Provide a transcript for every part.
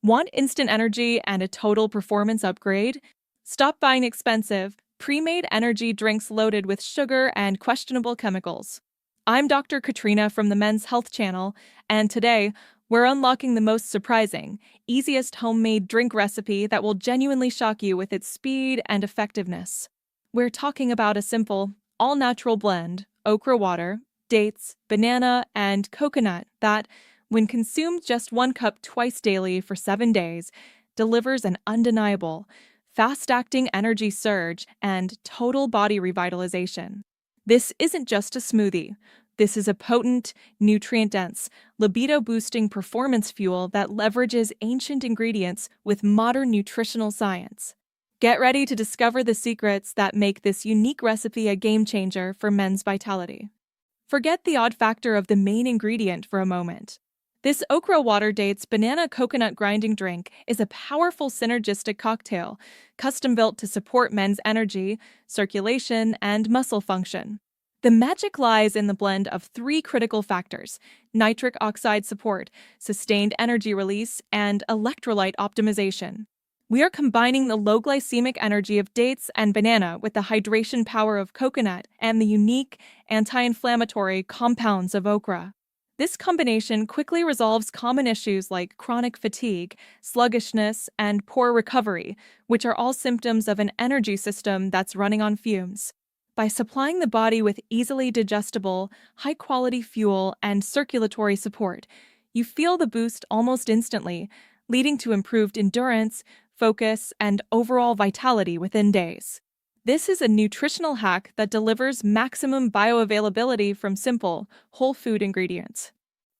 Want instant energy and a total performance upgrade? Stop buying expensive, pre-made energy drinks loaded with sugar and questionable chemicals. I'm Dr. Katrina from the Men's Health Channel, and today we're unlocking the most surprising, easiest homemade drink recipe that will genuinely shock you with its speed and effectiveness. We're talking about a simple, all-natural blend, okra water, dates, banana, and coconut that, when consumed just 1 cup twice daily for 7 days, delivers an undeniable, fast-acting energy surge and total body revitalization. This isn't just a smoothie. This is a potent, nutrient-dense, libido-boosting performance fuel that leverages ancient ingredients with modern nutritional science. Get ready to discover the secrets that make this unique recipe a game-changer for men's vitality. Forget the odd factor of the main ingredient for a moment. This Okra Water Dates Banana Coconut Grinding Drink is a powerful synergistic cocktail, custom-built to support men's energy, circulation, and muscle function. The magic lies in the blend of 3 critical factors: nitric oxide support, sustained energy release, and electrolyte optimization. We are combining the low-glycemic energy of dates and banana with the hydration power of coconut and the unique anti-inflammatory compounds of okra. This combination quickly resolves common issues like chronic fatigue, sluggishness, and poor recovery, which are all symptoms of an energy system that's running on fumes. By supplying the body with easily digestible, high-quality fuel and circulatory support, you feel the boost almost instantly, leading to improved endurance, focus, and overall vitality within days. This is a nutritional hack that delivers maximum bioavailability from simple, whole food ingredients.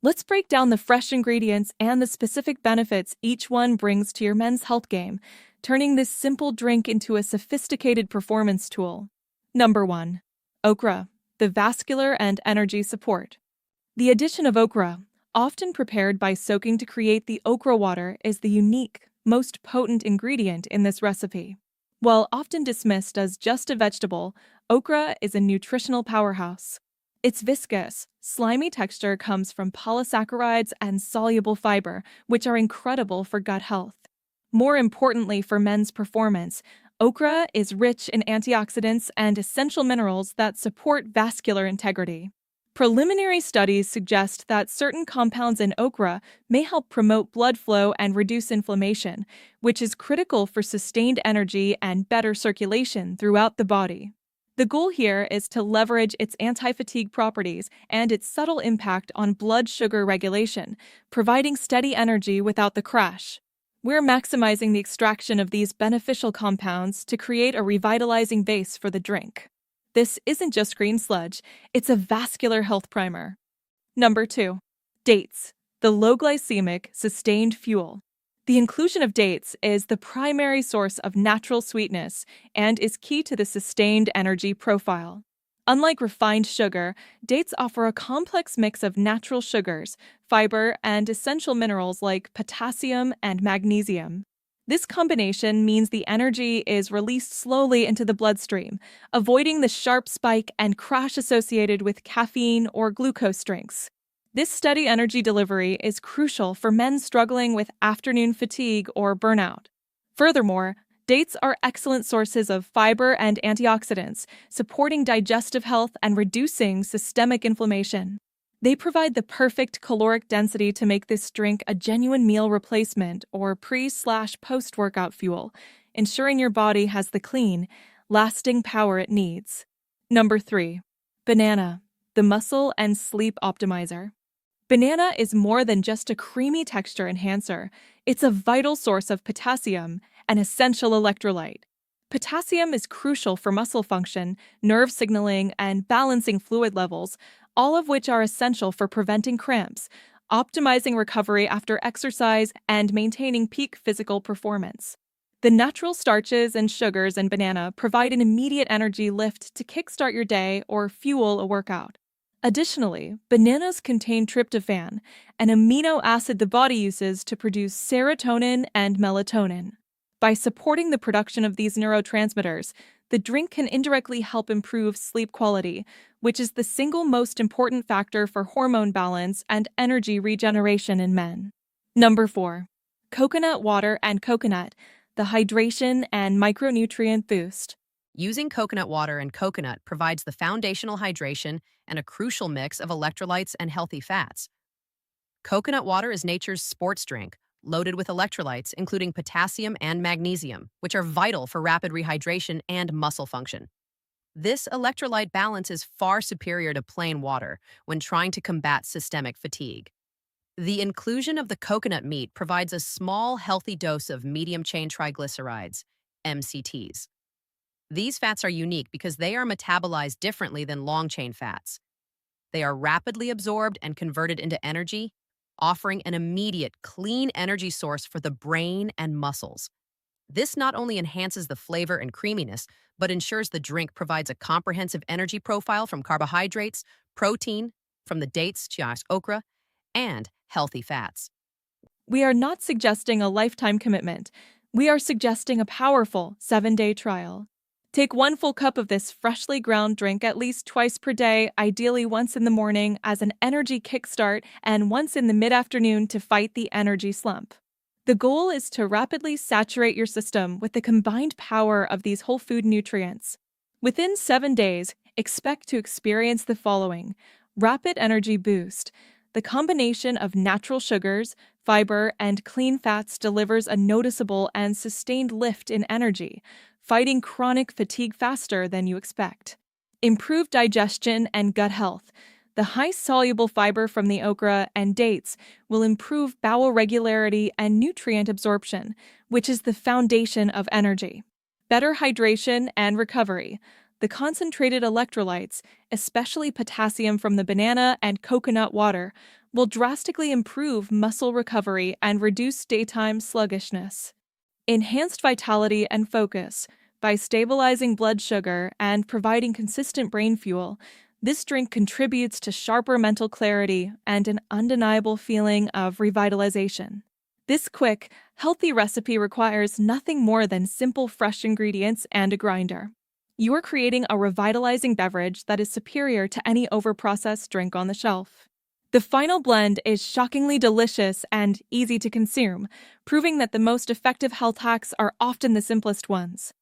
Let's break down the fresh ingredients and the specific benefits each one brings to your men's health game, turning this simple drink into a sophisticated performance tool. Number 1. Okra, the vascular and energy support. The addition of okra, often prepared by soaking to create the okra water, is the unique, most potent ingredient in this recipe. While often dismissed as just a vegetable, okra is a nutritional powerhouse. Its viscous, slimy texture comes from polysaccharides and soluble fiber, which are incredible for gut health. More importantly for men's performance, okra is rich in antioxidants and essential minerals that support vascular integrity. Preliminary studies suggest that certain compounds in okra may help promote blood flow and reduce inflammation, which is critical for sustained energy and better circulation throughout the body. The goal here is to leverage its anti-fatigue properties and its subtle impact on blood sugar regulation, providing steady energy without the crash. We're maximizing the extraction of these beneficial compounds to create a revitalizing base for the drink. This isn't just green sludge, it's a vascular health primer. Number 2. Dates, the low-glycemic, sustained fuel. The inclusion of dates is the primary source of natural sweetness and is key to the sustained energy profile. Unlike refined sugar, dates offer a complex mix of natural sugars, fiber, and essential minerals like potassium and magnesium. This combination means the energy is released slowly into the bloodstream, avoiding the sharp spike and crash associated with caffeine or glucose drinks. This steady energy delivery is crucial for men struggling with afternoon fatigue or burnout. Furthermore, dates are excellent sources of fiber and antioxidants, supporting digestive health and reducing systemic inflammation. They provide the perfect caloric density to make this drink a genuine meal replacement or pre/post-workout fuel, ensuring your body has the clean, lasting power it needs. Number 3. Banana, the muscle and sleep optimizer. Banana is more than just a creamy texture enhancer. It's a vital source of potassium, an essential electrolyte. Potassium is crucial for muscle function, nerve signaling, and balancing fluid levels, all of which are essential for preventing cramps, optimizing recovery after exercise, and maintaining peak physical performance. The natural starches and sugars in banana provide an immediate energy lift to kickstart your day or fuel a workout. Additionally, bananas contain tryptophan, an amino acid the body uses to produce serotonin and melatonin. By supporting the production of these neurotransmitters, the drink can indirectly help improve sleep quality, which is the single most important factor for hormone balance and energy regeneration in men. Number 4. Coconut water and coconut, the hydration and micronutrient boost. Using coconut water and coconut provides the foundational hydration and a crucial mix of electrolytes and healthy fats. Coconut water is nature's sports drink, loaded with electrolytes, including potassium and magnesium, which are vital for rapid rehydration and muscle function. This electrolyte balance is far superior to plain water when trying to combat systemic fatigue. The inclusion of the coconut meat provides a small, healthy dose of medium-chain triglycerides, MCTs. These fats are unique because they are metabolized differently than long-chain fats. They are rapidly absorbed and converted into energy, offering an immediate, clean energy source for the brain and muscles. This not only enhances the flavor and creaminess, but ensures the drink provides a comprehensive energy profile from carbohydrates, protein, from the dates, chia's, okra, and healthy fats. We are not suggesting a lifetime commitment. We are suggesting a powerful 7-day trial. Take 1 full cup of this freshly ground drink at least twice per day, ideally once in the morning as an energy kickstart and once in the mid-afternoon to fight the energy slump. The goal is to rapidly saturate your system with the combined power of these whole food nutrients. Within 7 days, expect to experience the following: rapid energy boost. The combination of natural sugars, fiber, and clean fats delivers a noticeable and sustained lift in energy, fighting chronic fatigue faster than you expect. Improved digestion and gut health. The high-soluble fiber from the okra and dates will improve bowel regularity and nutrient absorption, which is the foundation of energy. Better hydration and recovery. The concentrated electrolytes, especially potassium from the banana and coconut water, will drastically improve muscle recovery and reduce daytime sluggishness. Enhanced vitality and focus. By stabilizing blood sugar and providing consistent brain fuel, this drink contributes to sharper mental clarity and an undeniable feeling of revitalization. This quick, healthy recipe requires nothing more than simple fresh ingredients and a grinder. You are creating a revitalizing beverage that is superior to any overprocessed drink on the shelf. The final blend is shockingly delicious and easy to consume, proving that the most effective health hacks are often the simplest ones.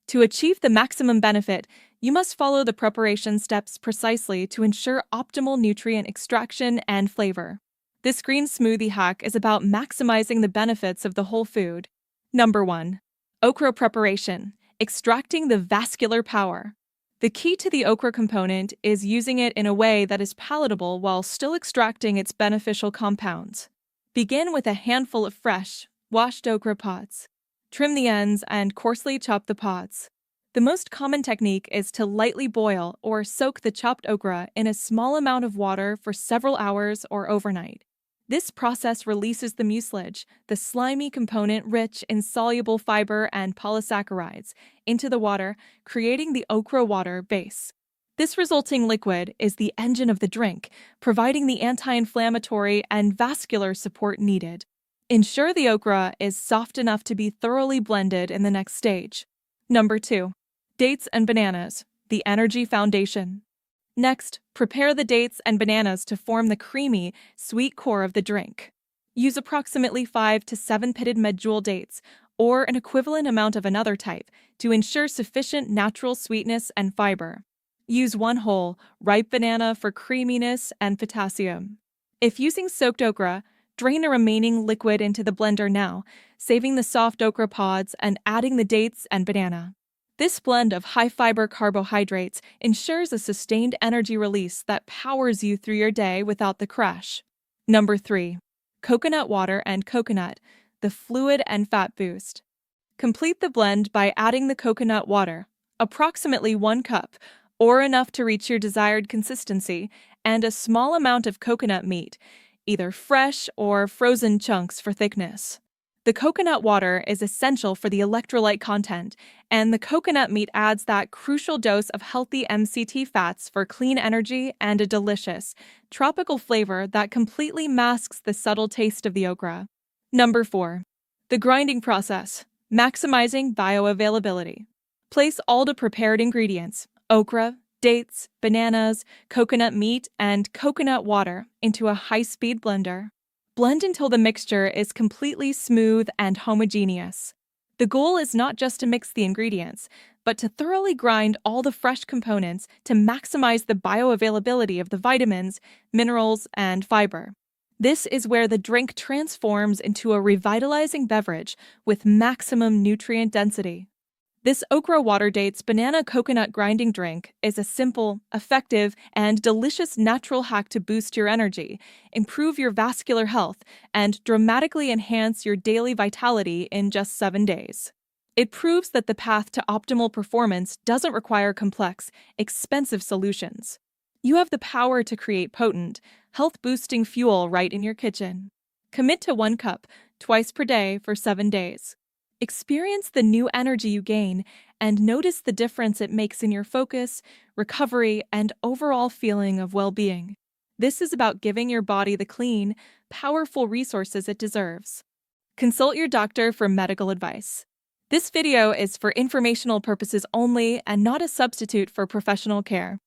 To achieve the maximum benefit, you must follow the preparation steps precisely to ensure optimal nutrient extraction and flavor. This green smoothie hack is about maximizing the benefits of the whole food. Number 1. Okra preparation. Extracting the vascular power. The key to the okra component is using it in a way that is palatable while still extracting its beneficial compounds. Begin with a handful of fresh, washed okra pods. Trim the ends and coarsely chop the pods. The most common technique is to lightly boil or soak the chopped okra in a small amount of water for several hours or overnight. This process releases the mucilage, the slimy component rich in soluble fiber and polysaccharides, into the water, creating the okra water base. This resulting liquid is the engine of the drink, providing the anti-inflammatory and vascular support needed. Ensure the okra is soft enough to be thoroughly blended in the next stage. Number 2. Dates and bananas, the energy foundation. Next, prepare the dates and bananas to form the creamy, sweet core of the drink. Use approximately 5 to 7 pitted medjool dates, or an equivalent amount of another type, to ensure sufficient natural sweetness and fiber. Use 1 whole, ripe banana for creaminess and potassium. If using soaked okra, drain the remaining liquid into the blender now, saving the soft okra pods and adding the dates and banana. This blend of high-fiber carbohydrates ensures a sustained energy release that powers you through your day without the crash. Number 3. Coconut water and coconut, the fluid and fat boost. Complete the blend by adding the coconut water, approximately 1 cup, or enough to reach your desired consistency, and a small amount of coconut meat, either fresh or frozen chunks for thickness. The coconut water is essential for the electrolyte content, and the coconut meat adds that crucial dose of healthy MCT fats for clean energy and a delicious, tropical flavor that completely masks the subtle taste of the okra. Number 4. The grinding process, maximizing bioavailability. Place all the prepared ingredients, okra, dates, bananas, coconut meat, and coconut water into a high-speed blender. Blend until the mixture is completely smooth and homogeneous. The goal is not just to mix the ingredients, but to thoroughly grind all the fresh components to maximize the bioavailability of the vitamins, minerals, and fiber. This is where the drink transforms into a revitalizing beverage with maximum nutrient density. This Okra Water Dates Banana Coconut Grinding Drink is a simple, effective, and delicious natural hack to boost your energy, improve your vascular health, and dramatically enhance your daily vitality in just 7 days. It proves that the path to optimal performance doesn't require complex, expensive solutions. You have the power to create potent, health-boosting fuel right in your kitchen. Commit to 1 cup, twice per day for 7 days. Experience the new energy you gain and notice the difference it makes in your focus, recovery, and overall feeling of well-being. This is about giving your body the clean, powerful resources it deserves. Consult your doctor for medical advice. This video is for informational purposes only and not a substitute for professional care.